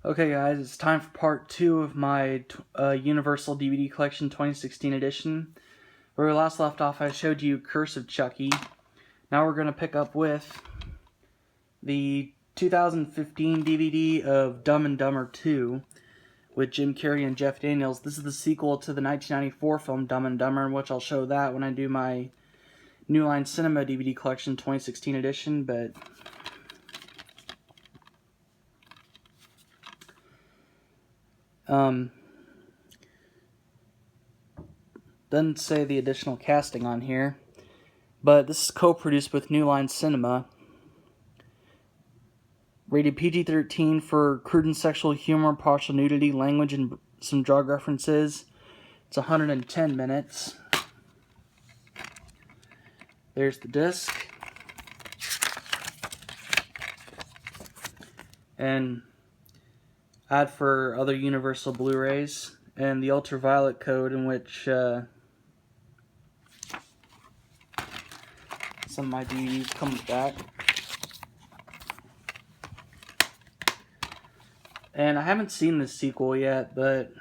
Okay guys, it's time for part 2 of my Universal DVD Collection 2016 edition. Where we last left off, I showed you Curse of Chucky. Now we're going to pick up with the 2015 DVD of Dumb and Dumber 2 with Jim Carrey and Jeff Daniels. This is the sequel to the 1994 film Dumb and Dumber, in which I'll show that when I do my New Line Cinema DVD Collection 2016 edition, but doesn't say the additional casting on here, but this is co-produced with New Line Cinema. Rated PG-13 for crude and sexual humor, partial nudity, language, and some drug references. It's 110 minutes. There's the disc. And ad for other Universal Blu-rays. And the ultraviolet code in which some of my DVDs come back. And I haven't seen this sequel yet, but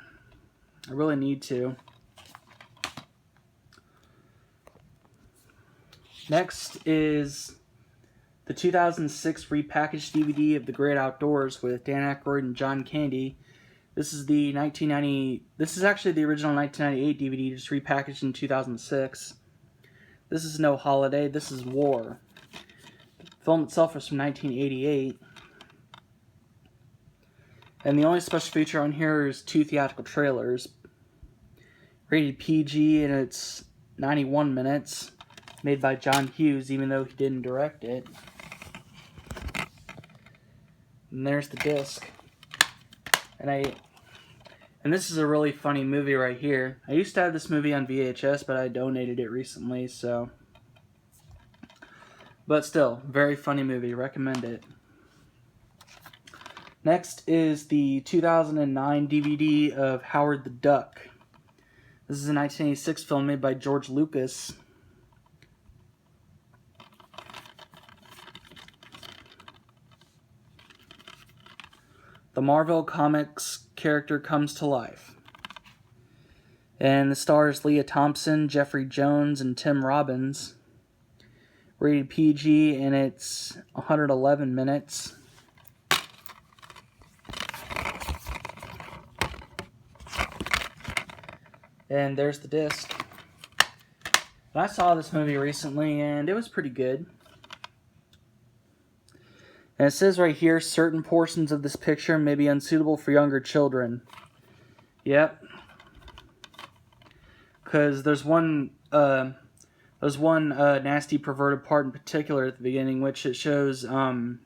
I really need to. Next is the 2006 repackaged DVD of The Great Outdoors with Dan Aykroyd and John Candy. This is the 1990. This is actually the original 1998 DVD, just repackaged in 2006. This is No Holiday. This is War. The film itself is from 1988. And the only special feature on here is 2 theatrical trailers. Rated PG, and it's 91 minutes. Made by John Hughes, even though he didn't direct it. And there's the disc. And this is a really funny movie right here. I used to have this movie on VHS, but I donated it recently, so. But still, very funny movie. Recommend it. Next is the 2009 DVD of Howard the Duck. This is a 1986 film made by George Lucas. The Marvel Comics character comes to life. And the stars Leah Thompson, Jeffrey Jones, and Tim Robbins. Rated PG, and it's 111 minutes. And there's the disc. And I saw this movie recently, and it was pretty good. And it says right here, certain portions of this picture may be unsuitable for younger children. Yep. Because there's one nasty perverted part in particular at the beginning, which it shows a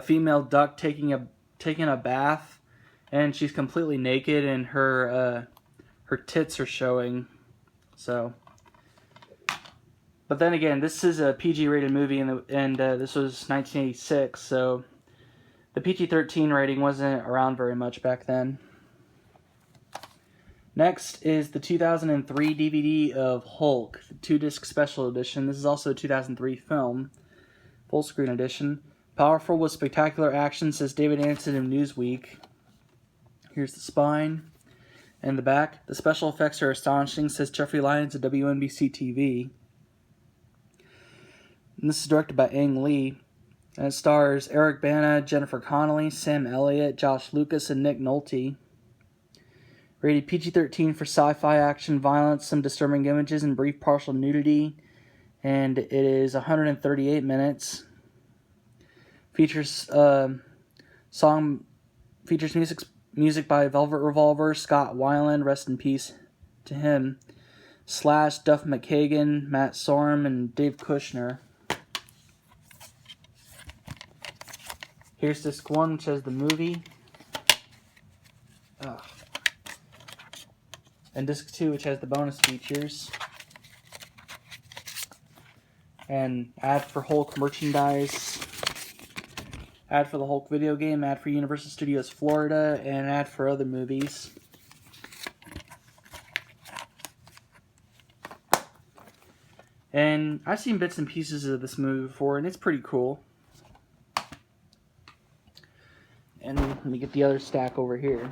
female duck taking a bath, and she's completely naked, and her tits are showing. So. But then again, this is a PG-rated movie, and this was 1986, so the PG-13 rating wasn't around very much back then. Next is the 2003 DVD of Hulk, the 2-disc special edition. This is also a 2003 film, full screen edition. Powerful with spectacular action, says David Anson of Newsweek. Here's the spine and the back. The special effects are astonishing, says Jeffrey Lyons of WNBC-TV. And this is directed by Ang Lee, and it stars Eric Bana, Jennifer Connelly, Sam Elliott, Josh Lucas, and Nick Nolte. Rated PG-13 for sci-fi action, violence, some disturbing images, and brief partial nudity. And it is 138 minutes. Features music by Velvet Revolver, Scott Weiland, rest in peace to him, Slash, Duff McKagan, Matt Sorum, and Dave Kushner. Here's disc 1, which has the movie. And disc 2, which has the bonus features. And ad for Hulk merchandise. Ad for the Hulk video game. Ad for Universal Studios Florida. And ad for other movies. And I've seen bits and pieces of this movie before, and it's pretty cool. And let me get the other stack over here.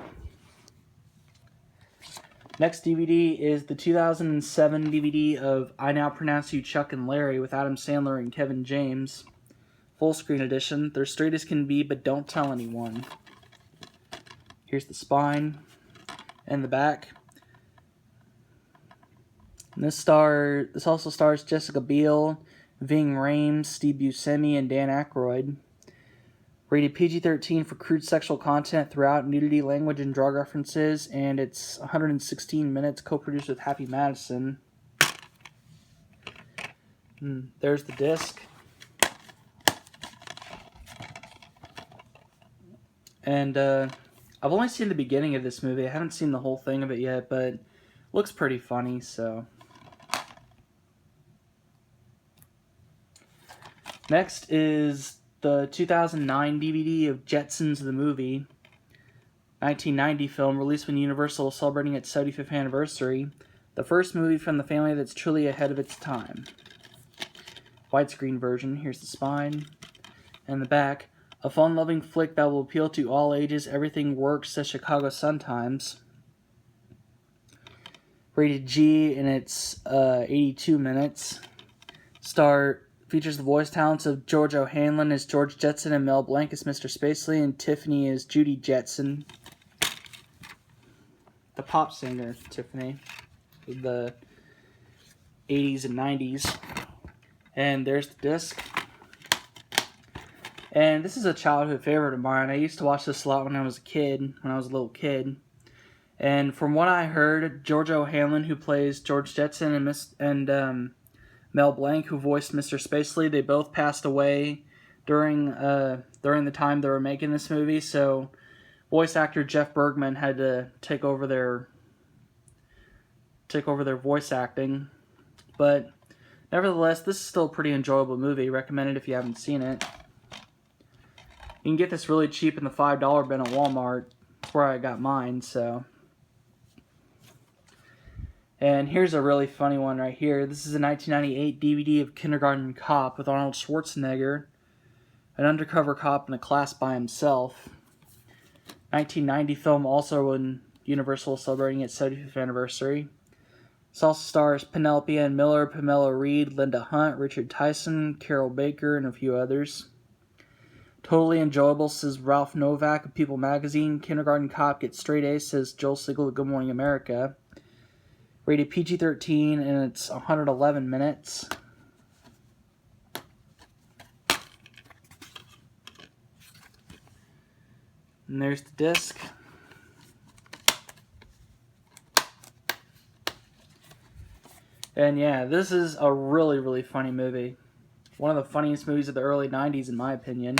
Next DVD is the 2007 DVD of I Now Pronounce You Chuck and Larry with Adam Sandler and Kevin James. Full screen edition. They're straight as can be, but don't tell anyone. Here's the spine and the back. And this also stars Jessica Biel, Ving Rhames, Steve Buscemi, and Dan Aykroyd. Rated PG-13 for crude sexual content throughout, nudity, language, and drug references, and it's 116 minutes, co-produced with Happy Madison. There's the disc. And I've only seen the beginning of this movie. I haven't seen the whole thing of it yet, but it looks pretty funny, so. Next is the 2009 DVD of Jetsons the Movie, 1990 film released when Universal was celebrating its 75th anniversary. The first movie from the family that's truly ahead of its time. Widescreen version. Here's the spine and the back. A fun-loving flick that will appeal to all ages. Everything works, says Chicago Sun-Times. Rated G, and it's 82 minutes. Features the voice talents of George O'Hanlon as George Jetson and Mel Blanc as Mr. Spacely, and Tiffany as Judy Jetson. The pop singer, Tiffany, of the 80s and 90s. And there's the disc. And this is a childhood favorite of mine. I used to watch this a lot when I was a little kid. And from what I heard, George O'Hanlon, who plays George Jetson, and Mel Blanc, who voiced Mr. Spacely, they both passed away during the time they were making this movie. So, voice actor Jeff Bergman had to take over their voice acting. But nevertheless, this is still a pretty enjoyable movie. Recommend it if you haven't seen it. You can get this really cheap in the $5 bin at Walmart. That's where I got mine, so. And here's a really funny one right here. This is a 1998 DVD of Kindergarten Cop with Arnold Schwarzenegger, an undercover cop in a class by himself. 1990 film, also when Universal was celebrating its 75th anniversary. This also stars Penelope Ann Miller, Pamela Reed, Linda Hunt, Richard Tyson, Carol Baker, and a few others. Totally enjoyable, says Ralph Novak of People Magazine. Kindergarten Cop gets straight A, says Joel Siegel of Good Morning America. Rated PG-13, and it's 111 minutes. And there's the disc. And yeah, this is a really, really funny movie. One of the funniest movies of the early 90s, in my opinion.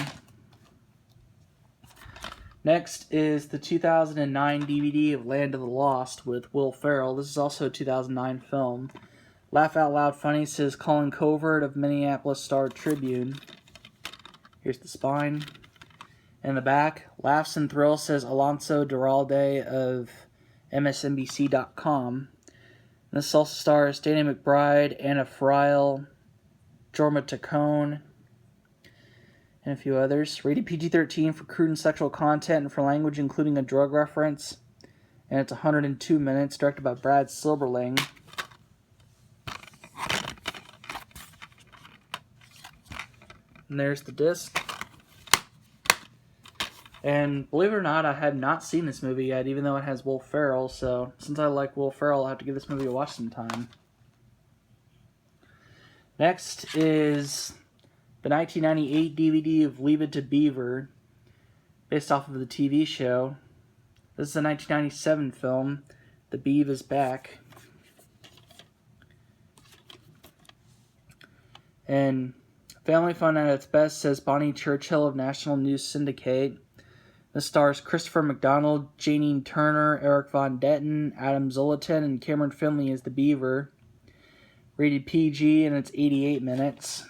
Next is the 2009 DVD of Land of the Lost with Will Ferrell. This is also a 2009 film. Laugh Out Loud Funny, says Colin Covert of Minneapolis Star-Tribune. Here's the spine and the back. Laughs and Thrills, says Alonso Duralde of MSNBC.com. This also stars Danny McBride, Anna Friel, Jorma Taccone, and a few others. Rated PG-13 for crude and sexual content and for language including a drug reference. And it's 102 minutes, directed by Brad Silberling. And there's the disc. And believe it or not, I had not seen this movie yet, even though it has Will Ferrell. So since I like Will Ferrell, I'll have to give this movie a watch sometime. Next is the 1998 DVD of Leave It to Beaver, based off of the TV show. This is a 1997 film. The Beav is Back. And family fun at its best, says Bonnie Churchill of National News Syndicate. This stars Christopher McDonald, Janine Turner, Eric Von Detten, Adam Zolatan, and Cameron Finley as the Beaver. Rated PG, and it's 88 minutes.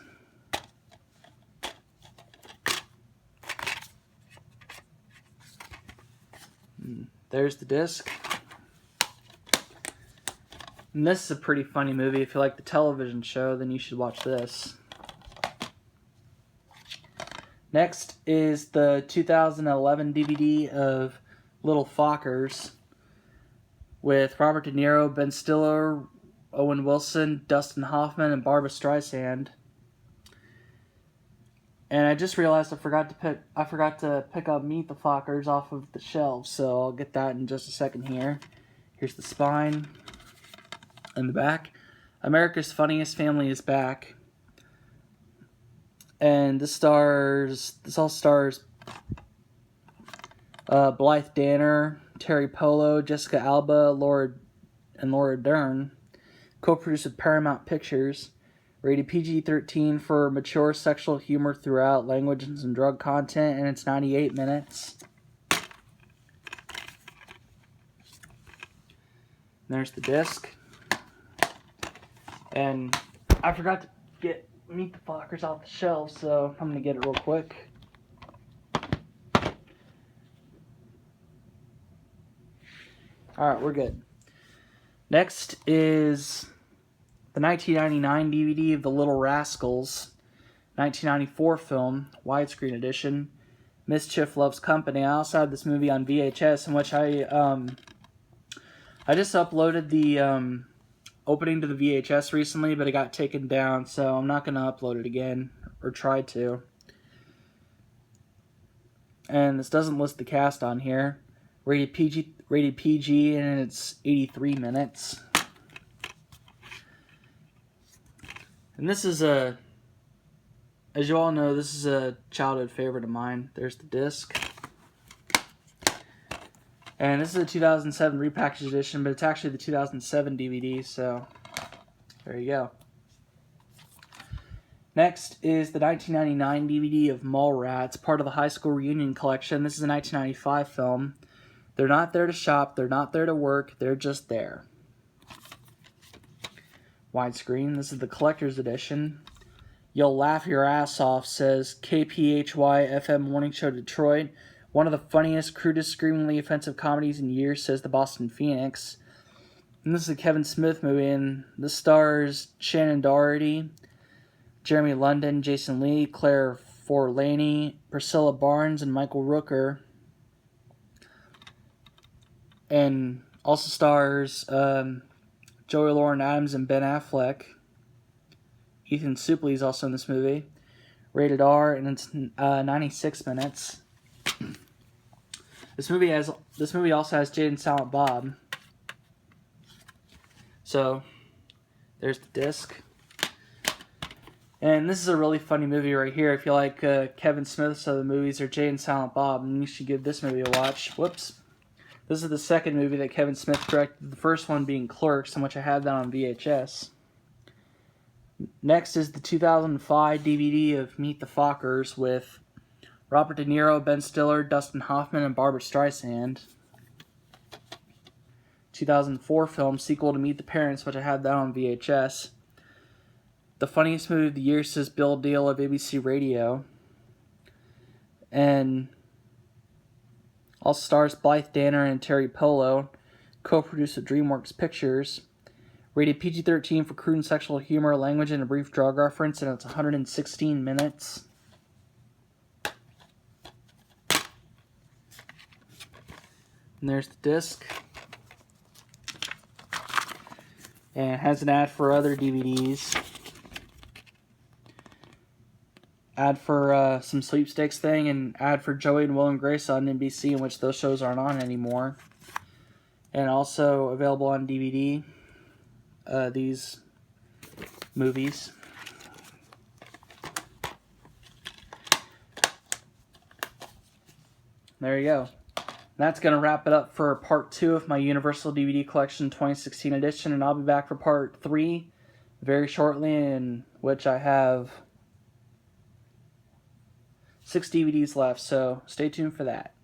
There's the disc. And this is a pretty funny movie. If you like the television show, then you should watch this. Next is the 2011 DVD of Little Fockers with Robert De Niro, Ben Stiller, Owen Wilson, Dustin Hoffman, and Barbra Streisand. And I just realized I forgot to pick up Meet the Fockers off of the shelves, so I'll get that in just a second here. Here's the spine and the back. America's Funniest Family is back. And this all stars Blythe Danner, Terry Polo, Jessica Alba, Laura Dern. Co-produced with Paramount Pictures. Rated PG-13 for mature sexual humor throughout, language and some drug content, and it's 98 minutes. There's the disc. And I forgot to get Meet the Fockers off the shelf, so I'm going to get it real quick. Alright, we're good. Next is the 1999 DVD of The Little Rascals, 1994 film, widescreen edition, Mischief Loves Company. I also had this movie on VHS, in which I just uploaded the opening to the VHS recently, but it got taken down, so I'm not going to upload it again, or try to. And this doesn't list the cast on here. Rated PG, and it's 83 minutes. And this is as you all know, this is a childhood favorite of mine. There's the disc. And this is a 2007 repackaged edition, but it's actually the 2007 DVD, so there you go. Next is the 1999 DVD of Mallrats, part of the High School Reunion collection. This is a 1995 film. They're not there to shop, they're not there to work, they're just there. Widescreen, this is the collector's edition. You'll laugh your ass off, says KPHY FM Morning Show Detroit. One of the funniest, crudest, screamingly offensive comedies in years, says the Boston Phoenix. And this is a Kevin Smith movie, and this stars Shannon Doherty, Jeremy London, Jason Lee, Claire Forlani, Priscilla Barnes, and Michael Rooker. And also stars Joey Lauren Adams and Ben Affleck. Ethan Suplee is also in this movie. Rated R, and it's 96 minutes. This movie also has Jay and Silent Bob. So there's the disc. And this is a really funny movie right here. If you like Kevin Smith's other movies or Jay and Silent Bob, then you should give this movie a watch. Whoops. This is the second movie that Kevin Smith directed, the first one being Clerks, in which I had that on VHS. Next is the 2005 DVD of Meet the Fockers with Robert De Niro, Ben Stiller, Dustin Hoffman, and Barbra Streisand. 2004 film, sequel to Meet the Parents, which I had that on VHS. The funniest movie of the year, says Bill Deal of ABC Radio. And all stars Blythe Danner and Terry Polo, co-produced with DreamWorks Pictures. Rated PG-13 for crude and sexual humor, language, and a brief drug reference, and it's 116 minutes. And there's the disc. And it has an ad for other DVDs. Ad for some sweepstakes thing, and ad for Joey and Will and Grace on NBC, in which those shows aren't on anymore. And also available on DVD, these movies. There you go. That's going to wrap it up for part 2 of my Universal DVD Collection 2016 edition, and I'll be back for part 3 very shortly, in which I have 6 DVDs left, so stay tuned for that.